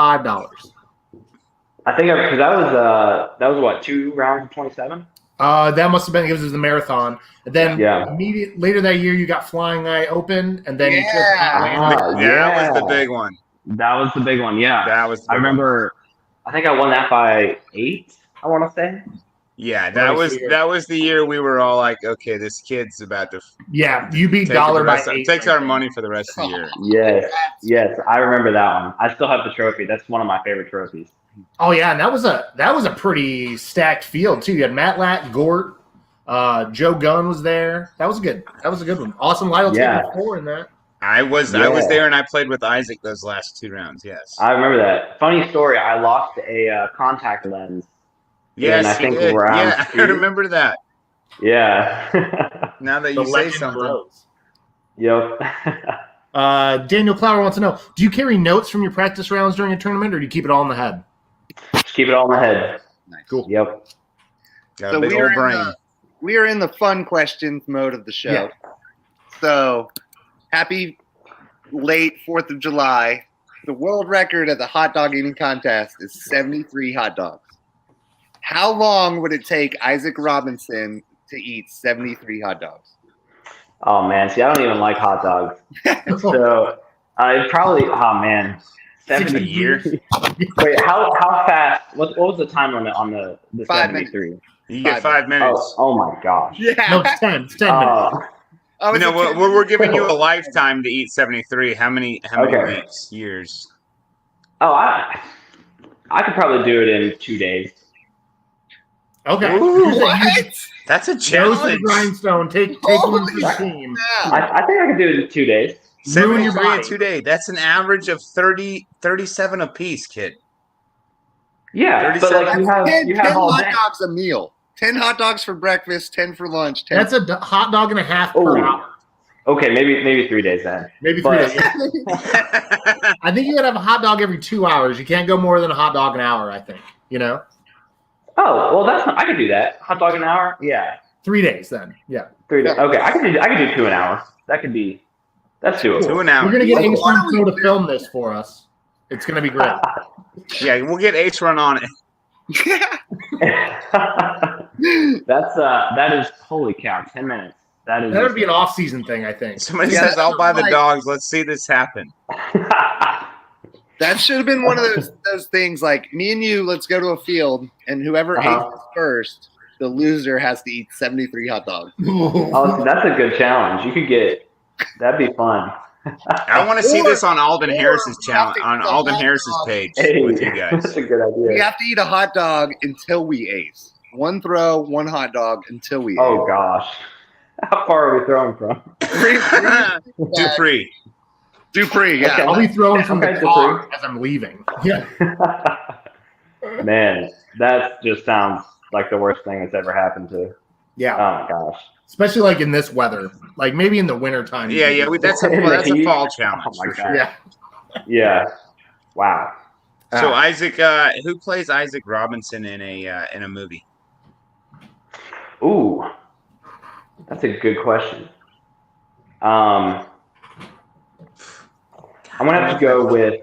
I think because that was what 2 rounds of 27. That must have been because it was the marathon. And then Yeah. later that year, you got Flying Eye Open, and then you took Atlanta. That was the big one. That was the big one. Yeah. That was. The I big one. remember. I think I won that by 8. I want to say. Yeah, that was the year we were all like, okay, this kid's about to Yeah, you beat take Dollar by 8. takes our money for the rest of the year. Yes, I remember that one. I still have the trophy. That's one of my favorite trophies. Oh yeah, and that was a pretty stacked field too. You had Matt Latt, Gort, Joe Gunn was there. That was good. That was a good one. Awesome Lytle taking 4 in that. I was there and I played with Isaac those last 2 rounds. Yes, I remember that. Funny story. I lost a contact lens. Yes, I think did. round Yeah, 2. I remember that. Yeah. Now that The you say legend something. grows. Yep. Daniel Clower wants to know: do you carry notes from your practice rounds during a tournament, or do you keep it all in the head? Just keep it all in the head. Nice. Cool. Yep. Got a big old brain. We are in the fun questions mode of the show. Yeah. So, happy late 4th of July. The world record at the hot dog eating contest is 73 hot dogs. How long would it take Isaac Robinson to eat 73 hot dogs? Oh man, see, I don't even like hot dogs. So it probably. Oh man, 60 years. Wait, how fast? What was the time limit on the 5 73? You get 5 minutes. Oh my gosh. Yeah. No, it's 10. It's 10 minutes. Oh, No, it's a we're giving you a lifetime to eat 73. How many Okay. weeks, years? Oh, I could probably do it in 2 days. Okay. What? That's a Nose to the challenge. grindstone. Take one for the Holy team. I think I could do it in 2 days. Ruin your 73 in body. 2 days. That's an average of 37 apiece, kid. Yeah, but like you have 10 all hot day. dogs a meal. 10 hot dogs for breakfast, 10 for lunch. 10 That's a hot dog and a half per Oh. hour. Okay, maybe 3 days then. Maybe 3 But- days. I think you gotta have a hot dog every 2 hours. You can't go more than a hot dog an hour, I think. You know? Oh, well, I could do that. Hot dog an hour? Yeah. 3 days then. Yeah. 3 days. Okay, I could do 2 an hour. That's doable. 2 an hour. We're gonna get What Ace are we Pro to film this for us. It's gonna be great. Yeah, we'll get Ace Run on it. that is holy cow, 10 minutes. That is That would be an off-season thing, I think. Somebody Yeah, says, I'll buy the like- dogs. Let's see this happen. That should have been one of those things like me and you, let's go to a field, and whoever Uh-huh. ate first, the loser has to eat 73 hot dogs. Oh, that's a good challenge. You could get that'd be fun. I want to see this on Alden or Harris's challenge, nothing on but Alden hot Harris's dogs. page Hey, with you guys. that's a good We idea. have to eat a hot dog until we ace. One throw, one hot dog until we Oh ace. gosh. How far are we throwing from? Dupree. Dupree, yeah. Okay. I'll be throwing from Okay, the car as I'm leaving. Yeah. Man, that just sounds like the worst thing that's ever happened to. Yeah. Oh my gosh. Especially like in this weather. Like maybe in the wintertime. Yeah, that's a fall challenge. Oh my for God. sure. Yeah. Yeah. Wow. So Isaac, who plays Isaac Robinson in a movie? Ooh. That's a good question. I'm gonna have to go with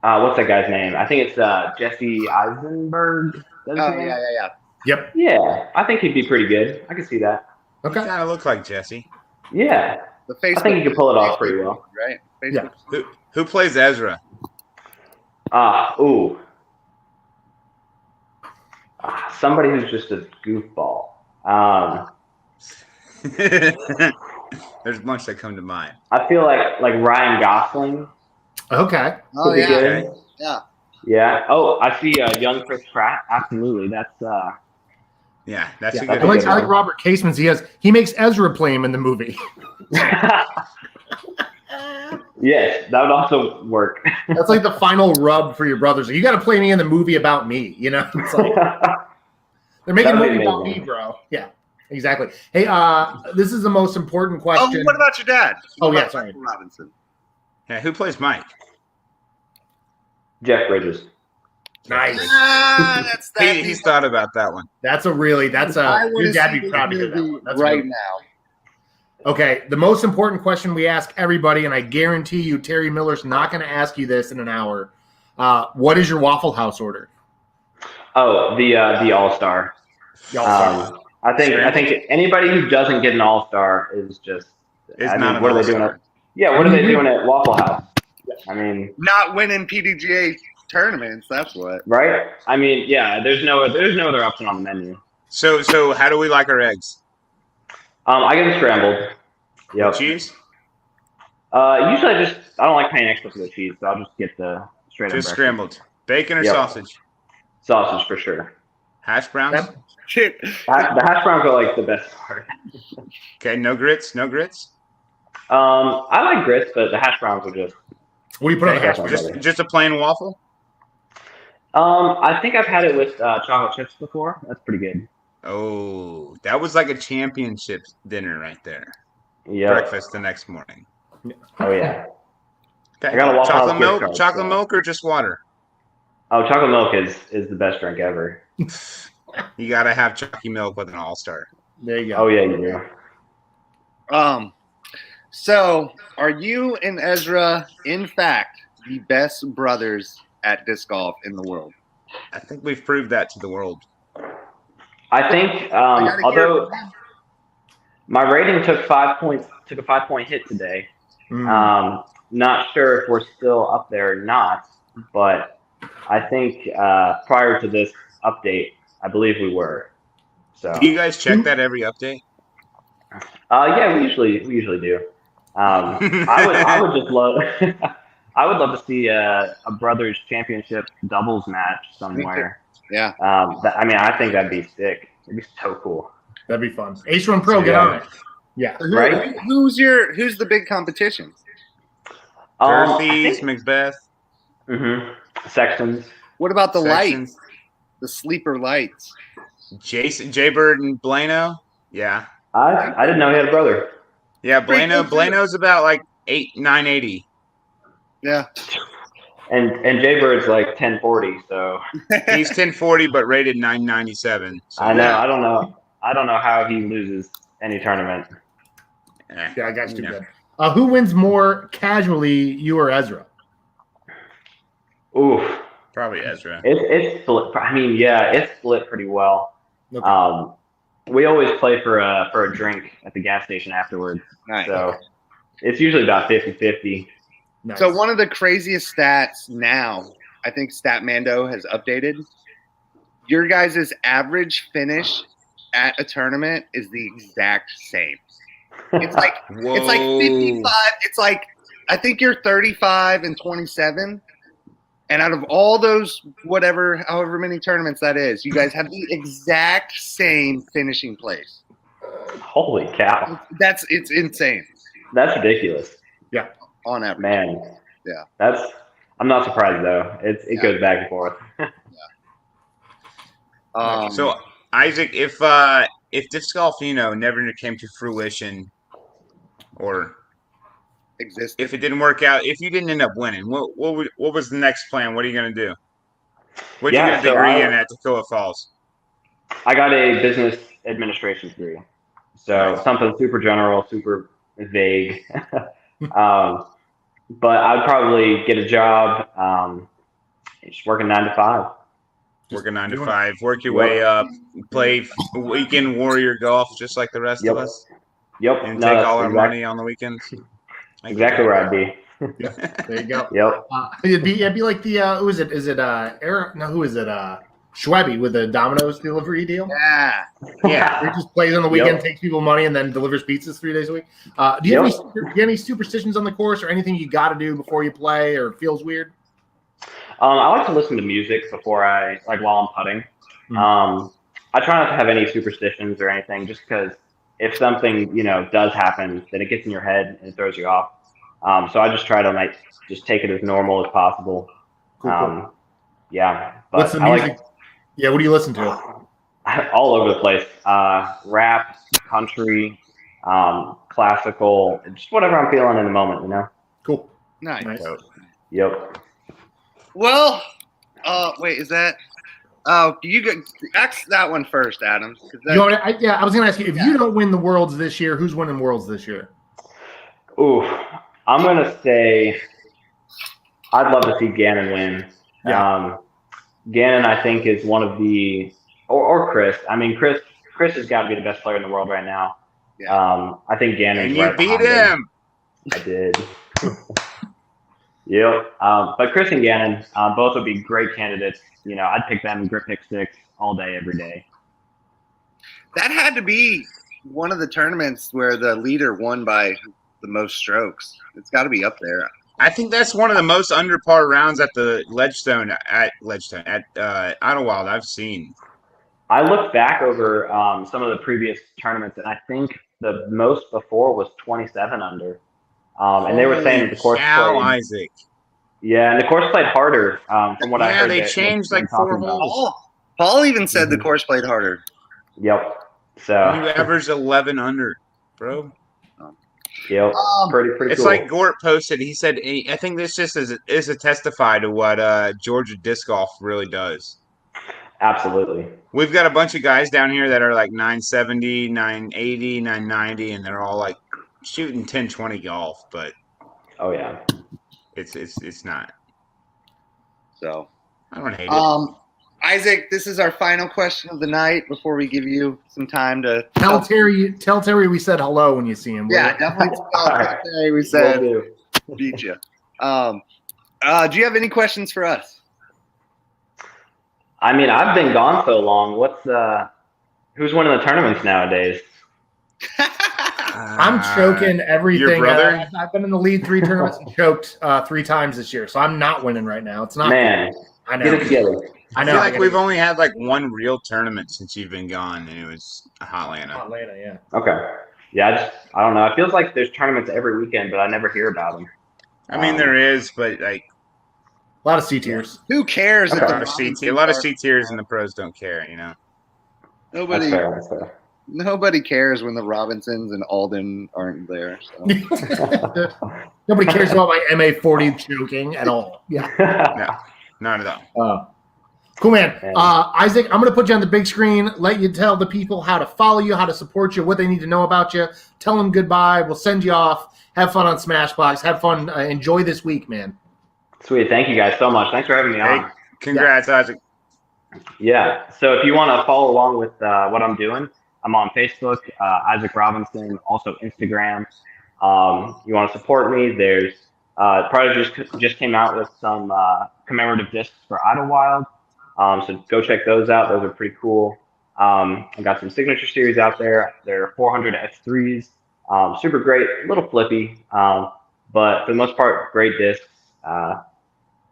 what's that guy's name? I think it's Jesse Eisenberg. Is that his Oh, name? yeah. Yep. Yeah, I think he'd be pretty good. I could see that. You Okay. kind of look like Jesse. Yeah, The Facebook, I think he could pull it off pretty well. right? Yeah. Facebook. Who plays Ezra? Ooh. Somebody who's just a goofball. There's a bunch that come to mind. I feel like Ryan Gosling Okay. Oh could be yeah, good. Okay. yeah. Yeah. Oh, I see young Chris Pratt. Absolutely. That's Yeah, that's a I good like, good I like one. Robert Caseman's. He makes Ezra play him in the movie. yes, that would also work. That's like the final rub for your brothers. You got to play me in the movie about me. It's like they're making a That'd be movie about amazing. me, bro. Yeah, exactly. Hey, this is the most important Oh, question. what about your dad? Oh, What yeah, about sorry. Michael Robinson. Yeah, who plays Mike? Jeff Bridges. Nice. That's that. He's thought about that one. That's I your want dad to would see be this proud to hear that movie one. That's right good. now. Okay, the most important question we ask everybody, and I guarantee you, Terry Miller's not going to ask you this in an hour. What is your Waffle House order? Oh, the All-Star. I think anybody who doesn't get an All-Star is just. It's I not mean, an what are they doing? All-Star. What are they doing at Waffle House? I mean, Not winning PDGA tournaments. That's what. right? I mean, yeah. There's no other option on the menu. So how do we like our eggs? I get them scrambled. Yep. Cheese? Usually I don't like paying extra for the cheese, so I'll just get the straight up Just breakfast. scrambled. Bacon or Yep. sausage? Sausage for sure. Hash browns? Yep. Shit. The hash browns are like the best part. Okay, no grits? No grits? I like grits, but the hash browns are just. What do you put on the hash Okay. browns? Just a plain waffle? I think I've had it with chocolate chips before. That's pretty good. Oh, that was like a championship dinner right there. Yeah. Breakfast the next morning. Oh yeah. Okay. I got a Waffle House Chocolate gift milk? card, Chocolate so- milk or just water? Oh, chocolate milk is the best drink ever. You gotta have chalky milk with an all-star. There you go. Oh yeah, you do. So are you and Ezra, in fact, the best brothers at disc golf in the world? I think we've proved that to the world. I think gotta hear although my rating took a 5-point hit today. Not sure if we're still up there or not, but I think prior to this update, I believe we were. So Do you guys check that every update? yeah, we usually do. I would just love I would love to see a brothers championship doubles match somewhere. Yeah. I think that'd be sick. It'd be so cool. That'd be fun. Ace Run Pro, get on it. Yeah. Right? Who's the big competition? Earthies, Macbeth. Sextons. What about the Sections. lights? The sleeper lights. Jaybird and Blano. Yeah. I didn't know he had a brother. Yeah, Pretty good, too. Blano's about like 980. Yeah. And Jaybird's like 1040, so He's 1040 but rated 997. So I know. I don't know how he loses any tournament. Yeah, I got you No. good. Who wins more casually, you or Ezra? Oof. Probably Ezra. It's split. I mean, yeah, it's split pretty well. Okay. We always play for a drink at the gas station afterwards. Nice. So it's usually about 50-50. Nice. So one of the craziest stats now, I think Statmando has updated. Your guys' average finish at a tournament is the exact same. It's like Whoa. it's like 55. It's like I think you're 35 and 27. And out of all those however many tournaments that is, you guys have the exact same finishing place. Holy cow. It's insane That's ridiculous. on average. Man. Yeah. I'm not surprised though. It goes back and forth. So Isaac, if disc golf, never came to fruition, or Exists. if it didn't work out, if you didn't end up winning, what was the next plan? What are you gonna do? What did you get a degree in at Toccoa Falls? I got a business administration degree. So something super general, super vague. But I'd probably get a job just working 9 to 5. Working 9 to 5, work your way up, play weekend warrior golf just like the rest of us, Yep. and No, take that's all our exact- money on the weekends. Exactly where I'd be. There you go. Yep. It'd be like the who is it? Is it Eric? No, who is it? Schwebby with a Domino's delivery deal. Yeah. He just plays on the weekend, takes people money, and then delivers pizzas 3 days a week. Do you have any superstitions on the course or anything you got to do before you play or feels weird? I like to listen to music before while I'm putting. I try not to have any superstitions or anything, just because if something does happen, then it gets in your head and it throws you off. So I just try to just take it as normal as possible. Cool. Yeah. But what's the music? What do you listen to? All over the place. Rap, country, classical, just whatever I'm feeling in the moment. Cool. Nice. Yep. Well, wait, is that? Oh, you ask that one first, Adam. I was going to ask you, if you don't win the Worlds this year, who's winning Worlds this year? Ooh, I'm going to say I'd love to see Gannon win. Yeah. Gannon, I think, is one of the or Chris. I mean, Chris has got to be the best player in the world right now. Yeah. I think Gannon. And you beat him. I did. Yep. But Chris and Gannon, both would be great candidates. I'd pick them in grip pick 6 all day, every day. That had to be one of the tournaments where the leader won by the most strokes. It's got to be up there. I think that's one of the most under par rounds at the at Idlewild I've seen. I looked back over some of the previous tournaments, and I think the most before was 27 under. And they were saying the course played, Isaac. Yeah, and the course played harder from what I heard. Yeah, they changed like 4 holes. Paul even said the course played harder. Yep. So you averaged 11 under, bro. Yep. Pretty It's cool. like Gort posted. He said, I think this just is a testify to what Georgia disc golf really does. Absolutely. We've got a bunch of guys down here that are like 970, 980, 990, and they're all like shooting 10-20 golf, but oh yeah, it's not. So I don't hate it. Isaac, this is our final question of the night before we give you some time to tell Terry we said hello when you see him. Yeah, definitely tell Terry we said beat you. Do you have any questions for us? I mean, I've been gone so long. Who's winning the tournaments nowadays? I'm choking everything. Your brother? I've been in the lead 3 tournaments and choked 3 times this year, so I'm not winning right now. It's not. Man, I know. get it together. I know. I feel like we've only had like 1 real tournament since you've been gone, and it was Hotlanta. Hotlanta, yeah. Okay. Yeah, I don't know. It feels like there's tournaments every weekend, but I never hear about them. I mean, there is, but like a lot of C tiers. Who cares? a lot of C tiers, and the pros don't care. Nobody. That's fair. Nobody cares when the Robinsons and Alden aren't there. So. Nobody cares about my MA40 choking at all. Yeah. No, not at all. Cool, man. Isaac, I'm going to put you on the big screen, let you tell the people how to follow you, how to support you, what they need to know about you. Tell them goodbye. We'll send you off. Have fun on Smashbox. Have fun. Enjoy this week, man. Sweet. Thank you guys so much. Thanks for having me on. Congrats, Isaac. Yeah. So if you want to follow along with what I'm doing, I'm on Facebook, Isaac Robinson, also Instagram. You want to support me? There's Prodigy just came out with some commemorative discs for Idlewild. So go check those out. Those are pretty cool. I got some signature series out there. They're 400 F3s. Super great, a little flippy, but for the most part, great discs.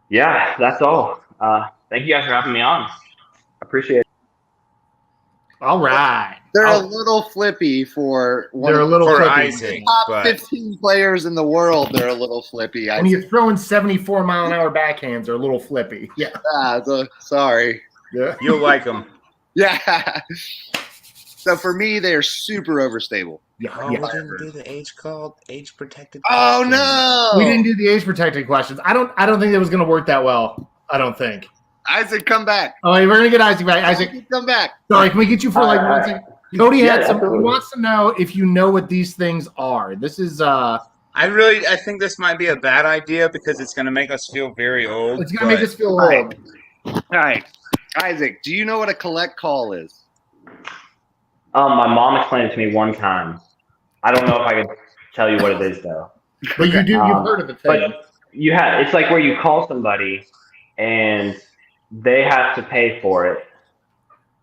Yeah, that's all. Thank you guys for having me on. Appreciate it. All right. They're a little flippy for Isaac, top 15 players in the world. They're a little flippy. When you're throwing 74-mile-an-hour backhands, they're a little flippy. Yeah. Sorry. Yeah. You'll like them. Yeah. So for me, they're super overstable. Yeah. We didn't do the age protected. Oh no, we didn't do the age protected questions. I don't think it was going to work that well. I don't think. Isaac, come back. Oh, we're gonna get Isaac back. Isaac, come back. Sorry, can we get you for like 1 second? Cody Yeah, had some. He absolutely. wants to know if you know what these things are. This is I think this might be a bad idea because it's going to make us feel very old. It's gonna make us feel All old. All right, Isaac, do you know what a collect call is? My mom explained it to me one time. I don't know if I can tell you what it is though. But you do. You've heard of the thing. But it's like where you call somebody and they have to pay for it,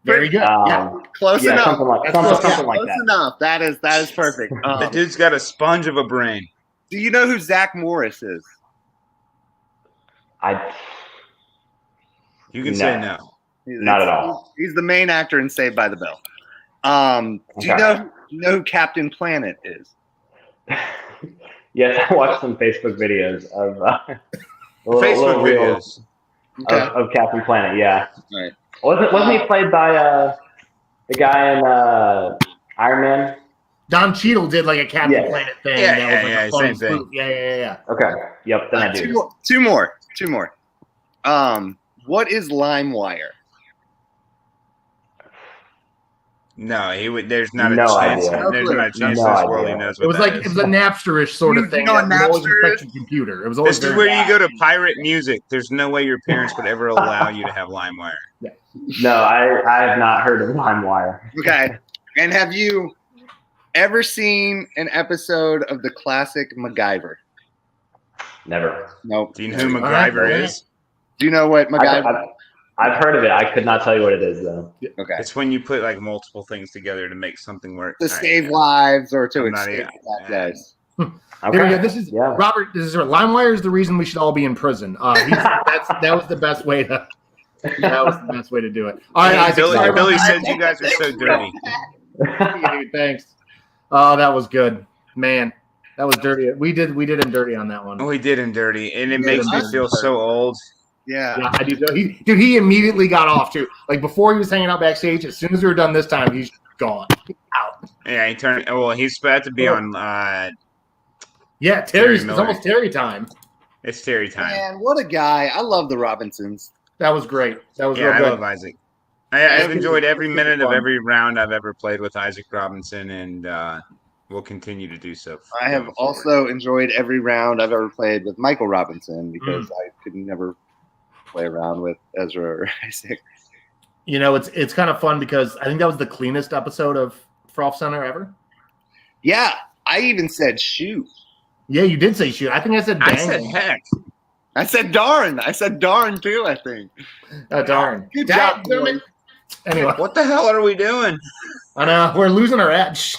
Very good. Yeah. Close enough. Something like, That's something, close, something like Close that. enough. That is perfect. The dude's got a sponge of a brain. Do you know who Zach Morris is? You can No. say no. Not at all. He's the main actor in Saved by the Bell. Do you Okay. know who Captain Planet is? Yes, I watched some Facebook videos of Facebook videos. of Captain Planet. Yeah, Right. wasn't he played by the guy in Iron Man? Don Cheadle did like a Captain Yes. Planet thing. Yeah, that was like yeah, a fun same thing. spoof. Yeah. Okay. Yep. Then I do. Two more. What is LimeWire? No, he would. There's not a No chance. idea. There's not a chance No in this idea. world he knows what It was that like is. it was a Napster-ish sort of You thing. know what that would always Napster affect your computer. It was always This is very where you bad. go to pirate music. There's no way your parents would ever allow you to have LimeWire. No, I have not heard of LimeWire. Okay. And have you ever seen an episode of the classic MacGyver? Never. Nope. Do you know who All right, MacGyver man. is? Do you know what MacGyver? I've heard of it. I could not tell you what it is though. Okay. It's when you put like multiple things together to make something work. To save lives or to I'm not escape even- bad guys. Okay. Here we go. This is Yeah. Robert. This is LimeWire is the reason we should all be in prison. That was the best way to. That was the best way to do it. All right, Isaac. sorry about Billy that. says you guys are so dirty. Dude, thanks. Oh, that was good, man. That was dirty. We did him dirty on that one. We did him dirty, and it Yeah, makes me that's feel so old. Yeah. Yeah, I do. He immediately got off too. Like before, he was hanging out backstage. As soon as we were done this time, he's gone out. Yeah, he turned. Well, he's about to be on. Yeah, Terry Terry's. It's Miller. almost Terry time. It's Terry time. Man, what a guy. I love the Robinsons. That was great. That was Yeah, real I good. love Isaac. I've enjoyed every It's minute of fun. every round I've ever played with Isaac Robinson, and will continue to do so. I have going forward. also enjoyed every round I've ever played with Michael Robinson because I could never play around with Ezra or Isaac. You know, it's kind of fun because I think that was the cleanest episode of Frolfcenter ever. Yeah, I even said shoot. Yeah, you did say shoot. I think I said dang. I said heck. I said darn. I said darn too, I think. Oh, darn. Good Dang, job, damn it. boys. Anyway, What the hell are we doing? I know we're losing our edge.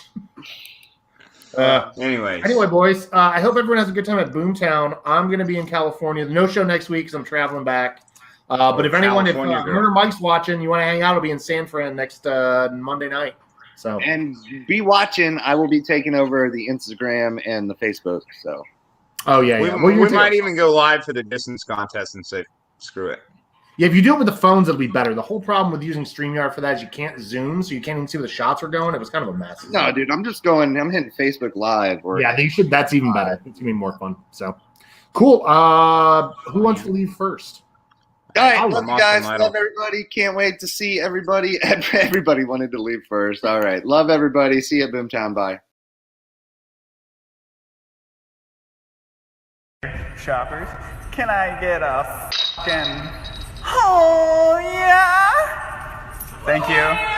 Anyways, Anyway, boys, I hope everyone has a good time at Boomtown. I'm going to be in California. No show next week because I'm traveling back. But if anyone, if California girl. Murder Mike's watching, you want to hang out, I'll be in San Fran next Monday night. So, And be watching. I will be taking over the Instagram and the Facebook. So oh yeah, we, yeah. Well, we might even go live for the distance contest and say, screw it. Yeah, if you do it with the phones, it'll be better. The whole problem with using StreamYard for that is you can't zoom, so you can't even see where the shots are going. It was kind of a mess. no, dude, I'm hitting Facebook Live or Yeah, they should. That's even better. It's gonna be more fun. So, cool. Who wants to leave first? all right, I'll love leave you guys. Austin Love everybody. Can't wait to see everybody. Everybody wanted to leave first. All right. Love everybody. See you at Boomtown. Bye. Shoppers, can I get a fucking oh yeah? Thank you.